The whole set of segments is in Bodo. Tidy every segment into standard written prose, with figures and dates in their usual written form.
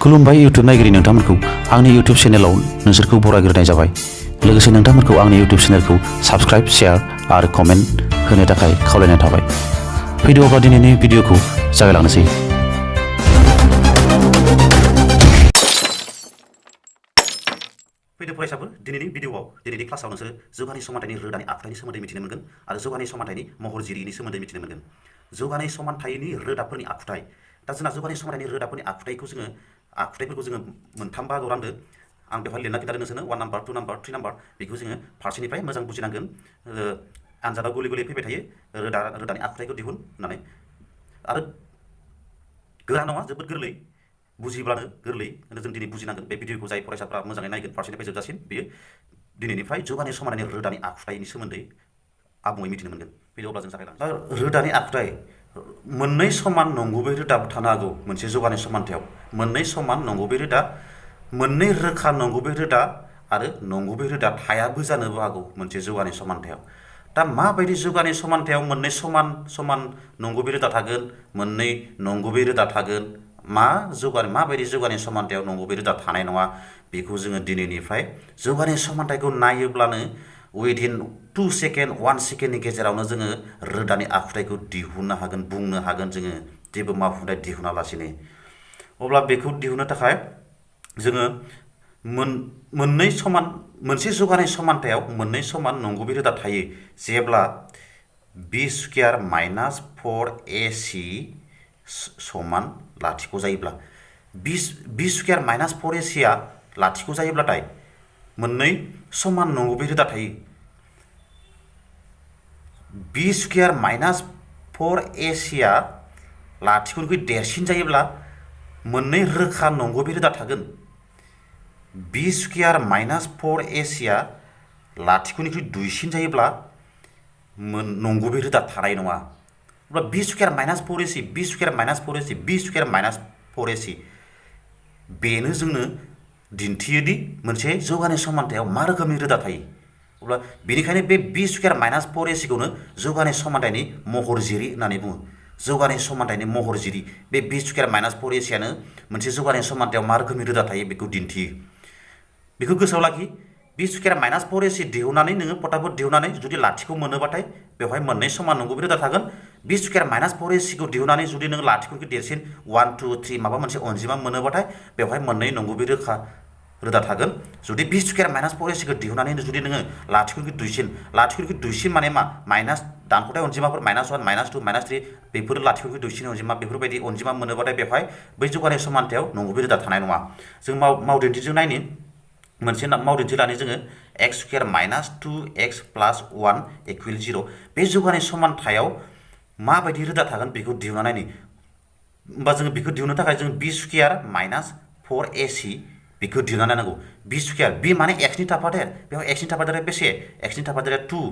खुलुमबाय यूट्यूब नायगिरि नोंथांमोनखौ आंनि यूट्यूब चेनेलाव नोंसोरखौ बरायग्रोनाय जाबाय। लोगोसे नोंथांमोनखौ आंनि यूट्यूब चेनेलखौ साबस्क्राइब, शेयार आरो कमेन्ट होनो थाखाय खावलायनाय थाबाय। फैदो अब्ला दिनैनि भिडिअखौ जागायलांनोसै। फैदो फरायसाफोर, दिनैनि भिडिअआव दिनैनि क्लासाव नोंसोर जौगानाय समानथायनि रोदानि आखुथायनि सोमोन्दै मिथिनो मोनगोन आरो जौगानाय समानथायनि महरजिरिनि सोमोन्दै मिथिनो मोनगोन। जौगानाय समानथायनि रोदाफोरनि आखुथाय। दा जोंना जौगानाय समानथायनि रोदाफोरनि आखुथायफोरखौ जोङो मोनथाम बाहागोआव रानदों। आं बेवहाय लिरना खिन्थादों नोंसोरनो 1 नाम्बार, 2 नाम्बार, 3 नाम्बार। बेखौ जोङो फारसेनिफ्राय मोजां बुजिनांगोन। आनजादाव गले गले फैबाय थायो रोदानि आखुथायखौ दिहुन होननानै। आरो गोरा नङा, जोबोद गोरलै। बुजिब्लानो गोरलै जों दिनै बुजिनांगोन। बे भिडिअखौ जाय फरायसाफ्रा मोजाङै नायगोन फारसेनिफ्राय जोबजासिम, बेयो दिनैनिफ्राय जौगानाय समानथायनि रोदानि आखुथायनि सोमोन्दै आबुङै मिथिनो मोनगोन। फैदो अब्ला जों जागायलांसै। रोदानि आखुथाय। मोननै समान नंगुबै रोदाबो थानो हागौ मोनसे जौगानाय समानथायाव। मोननै समान नंगुबै रोदा, मोननै रोखा नंगुबै रोदा आरो नंगुबै रोदा थायाबो जानोबो हागौ मोनसे जौगानाय समानथायाव। दा माबायदि जौगानाय समानथायाव मोननै समान नंगुबै रोदा थागोन, मोननै नंगुबै रोदा थागोन, माबायदि जौगानाय समानथायाव नंगुबै रोदा थानाय नङा, बेखौ जोङो दिनैनिफ्राय जौगानाय समानथायखौ नायोब्लानो उइदिन 2 सेकेन्ड 1 सेकेन्डनि गेजेरावनो जोङो रोदानि आखुथायखौ दिहुननो हागोन, बुंनो हागोन जोङो जेबो मावफुंनाय दिहुनालासिनो। अब्ला बेखौ दिहुननो थाखाय जोङो मोनसे जौगानाय समानथायाव मोननै समान नंगुबै रोदा थायो जेब्ला b स्क्वायर माइनास 4ac समान लाथिख' जायोब्ला। b स्क्वायर माइनास 4ac आ लाथिख' जायोब्लाथाय मोननै समान नंगुबै रोदा थायो। b स्क्वायर माइनास 4ac आ लाथिख'निख्रुइ देरसिन जायोब्ला मोननै रोखा नंगुबै रोदा थागोन। b स्क्वायर माइनास 4ac आ लाथिख'निख्रुइ दुइसिन जायोब्ला नंगुबै रोदा थानाय नङा। अब्ला b square minus 4ac, b square minus 4ac, b square minus 4ac बेनो जोंनो दिन्थियोदि मोनसे जौगानाय समानथायाव मा रोखोमनि रोदा थायो। अब्ला बेनिखायनो बे b स्क्वायर माइनास 4ac खौनो जौगानाय समानथायनि महरजिरि होननानै बुङो। जौगानाय समानथायनि महरजिरि बे b स्क्वायर माइनास 4ac आनो मोनसे जौगानाय समानथायाव मा रोखोमनि रोदा थायो बेखौ दिन्थियो। बेखौ गोसोआव लाखि। b स्क्वायर माइनास 4ac दिहुननानै नोङो फटाफट दिहुननानै जुदि लाथिख' मोनोबाथाय बेवहाय मोननै समान नंगुबै रोदा थागोन। b स्क्वायर माइनास 4ac खौ दिहुननानै जुदि नों लाथिख'निख्रुइ देरसिन 1, 2, 3 माबा मोनसे अनजिमा मोनोबाथाय बेवहाय मोननै नंगुबै रोदा थागोन। जुदि b स्क्वायर माइनास 4ac खौ दिहुननानै जुदि नोङो लाथिख'निख्रुइ दुइसिन माने मा माइनास दानख'थाय अनजिमाफोर -1, -2, -3 बेफोर लाथिख'निख्रुइ दुइसिन अनजिमा, बेफोरबायदि अनजिमा मोनोबाथाय बेवहाय बै जौगानाय समानथायाव नंगुबै रोदा थानाय नङा। जों मावदिन्थिजों नायनि। मोनसे मावदिन्थि लानि जोङो x स्क्वायर माइनास 2x प्लास 1 इकुवेल 0। बे जौगानाय समानथायाव माबायदि रोदा थागोन बेखौ दिहुनना नायनि। होमबा जोङो बेखौ दिहुननो थाखाय जों b स्क्वायर माइनास 4ac बेखौ दिहुनना नायनांगौ। b स्क्वायर, b माने x नि थाफादेर। बेयाव x नि थाफादेरा बेसे? x नि थाफादेरा 2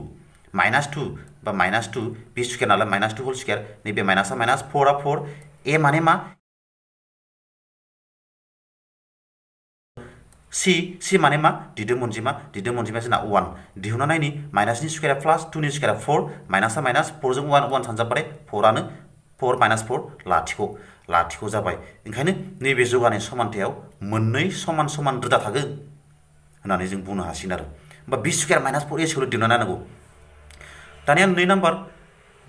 माइनास 2 बा माइनास 2 b स्क्वायर नालाय माइनास 2 होल स्क्वायर। नैबे माइनासआ माइनास, 4 आ 4, a माने मा? c माने मा? दिदोम अनजिमा जोंना 1। दिहुनना नायनि। माइनासनि स्क्वायरा प्लास, 2 नि स्क्वायरा 4, माइनासआ माइनास, 4 जों 1 सानजाबबाथाय 4 माइनास 4 लाथिख' जाबाय। ओंखायनो नैबे जौगानाय समानथायाव मोननै समान रोदा थागोन होननानै जों बुंनो हासिगोन आरो। होमबा b स्क्वायर माइनास 4ac खौल' दिहुनना नायनांगौ। दानिया 2 नाम्बार,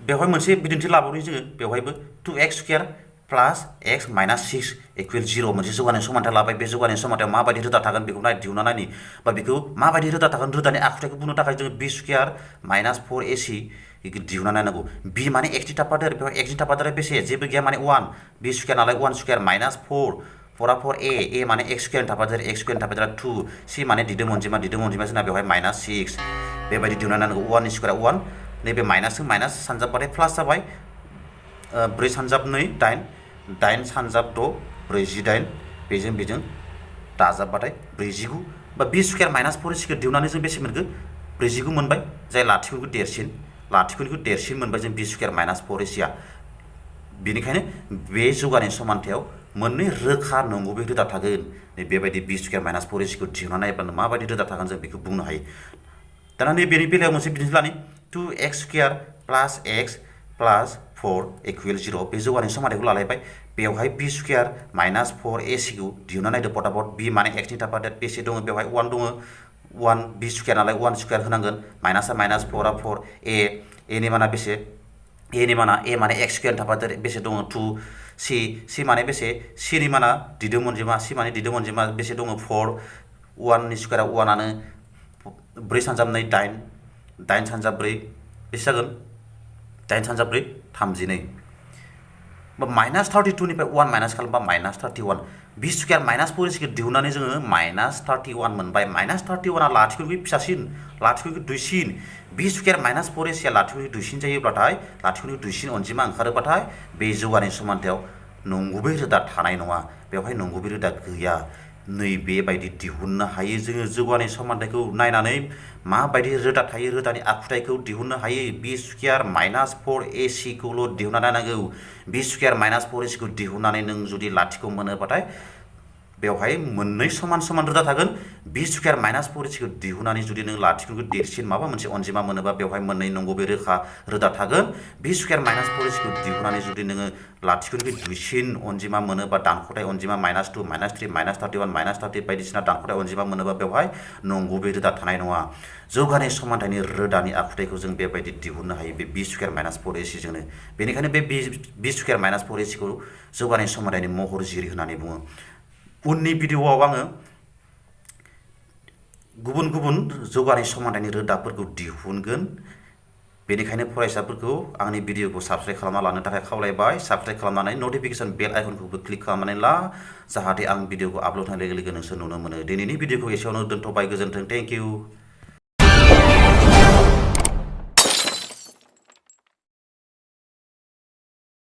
बेवहाय मोनसे बिदिन्थि लाबावनि जोङो। बेवहायबो 2x स्क्वायर प्लास x माइनास 6 इकुवेल 0 मोनसे जौगानाय समानथाय लाबाय। बे जौगानाय समानथायाव माबायदि रोदा थागोन बेखौ दिहुनना नायनि। बा बेखौ माबायदि रोदा थागोन, रोदानि आखुथायखौ बुंनो थाखाय जोङो b स्क्वायर माइनास 4ac दिहुनना नायनांगौ। b माने x नि थाफादेर। बेवहाय x नि थाफादेरा बेसे? जेबो गैया माने 1। b स्क्वायर नालाय 1 स्क्वायर माइनास 4 आ 4a माने x स्क्वायरनि थाफादेर, x स्क्वायरनि थाफादेरा 2, c माने दिदोम अनजिमा जोंना बेवहाय माइनास 6। बेबायदि दिहुनना नायनांगौ। 1 नि स्क्वायरा 1, नैबे माइनासजों माइनास सानजाबबाथाय प्लास जाबाय। 4 सानजाब 2 8, 8 सानजाब 6 48, बेजों दाजाबबाथाय 49। बा b स्क्वायर माइनास 4ac खौ दिहुननानै जों बेसे मोनखो? 49 मोनबाय। जाय लाथिख'निख्रुइ देरसिन मोनबाय जों b स्क्वायर माइनास 4ac आ। बेनिखायनो बे जौगानाय समानथायाव मोननै रोखा नंगुबै रोदा थागोन। बेबायदि b स्क्वायर माइनास 4ac खौ दिहुनना नायब्लानो माबायदि रोदा थागोन जों बेखौ बुंनो हायो। दाना बेनि बेलायाव मोनसे बिदिन्थि लानि। 2x स्क्वायर प्लास x प्लास 4 equal 0 बे जौगानाय समाधानखौ लालायबाय बेवहाय b स्क्वायर माइनास 4ac खौ दिहुनना नायदो फटाफट b माने x नि थाफादेर बेसे दङ बेवहाय 1 दङ 1 b स्क्वायर नालाय 1 स्क्वायर होनांगोन माइनासआ माइनास 4 आ 4 a नि माना बेसे a नि माना a माने x स्क्वायर थाफादेर बेसे दङ 2 c माने बेसे c नि माना दिदोम अनजिमा c माने दिदोम अनजिमा बेसे दङ 4 1 नि स्क्वायरआ 1 आनो 4 सानजाब 2 8 8 सानजाब 4 बेसे जागोन 8 सानजाब 4 32 माइनास 32 निफ्राय 1 माइनास खालामबा minus 31 b square minus 4ac खौ दिहुननानै जोङो माइनास 31 मोनबाय माइनास 31 आ लाथिख'निख्रुइ फिसासिन लाथिख'निख्रुइ दुइसिन b स्क्वायर माइनास 4ac आ लाथिख'निख्रुइ दुइसिन जायोब्लाथाय लाथिख'निख्रुइ दुइसिन अनजिमा ओंखारोबाथाय बे जौगानाय समान्थायाव नंगुबै रोदा थानाय नङा बेवहाय नंगुबै रोदा गैया नैबेबायदि दिहुननो हायो जोङो जौगानाय समान्थायखौ नायनानै माबायदि रोदा थायो रोदानि आखुथायखौ दिहुननो हायो b स्क्वायर माइनास 4ac खौल' दिहुनना नायनांगौ b स्क्वायर माइनास 4ac खौ दिहुननानै नों जुदि लाथिख' मोनोबाथाय बेवहाय मोननै समान समान रोदा थागोन b स्क्वायर माइनास 4ac खौ दिहुननानै जुदि नों लाथिख'निख्रुइ देरसिन माबा मोनसे अनजिमा मोनोबा बेवहाय मोननै नंगुबै रोखा रोदा थागोन b स्क्वायर माइनास 4ac खौ दिहुननानै जुदि नोङो लाथिख'निख्रुइ दुइसिन अनजिमा मोनोबा दानख'थाय अनजिमा माइनास 2 माइनास 3 माइनास 31 माइनास 30 बायदिसिना दानख'थाय अनजिमा मोनोबा बेवहाय नंगुबै रोदा थानाय नङा जौगानाय समान्थायनि रोदानि आखुथायखौ जों बेबायदि दिहुननो हायो बे b स्क्वायर माइनास 4ac जोंनो बेनिखायनो बे b स्क्वायर माइनास 4ac खौ जौगानाय समान्थायनि महरजिरि होननानै बुङो उननि भिडिअआव आङो गुबुन गुबुन जौगानाय समान्थायनि रोदाफोरखौ दिहुनगोन बेनिखायनो फरायसाफोरखौ आंनि भिडिअखौ साबस्क्राइब खालामना लानो थाखाय खावलायबाय साबस्क्राइब खालामनानै नटिफिकेसन बेल आइकनखौबो क्लिक खालामनानै ला जाहाथे आं भिडिअखौ आपल'ड होनाय लोगो लोगो नोंसोर नुनो मोनो दिनैनि भिडिअखौ एसेयावनो दोनथ'बाय गोजोन्थों थेंक इउ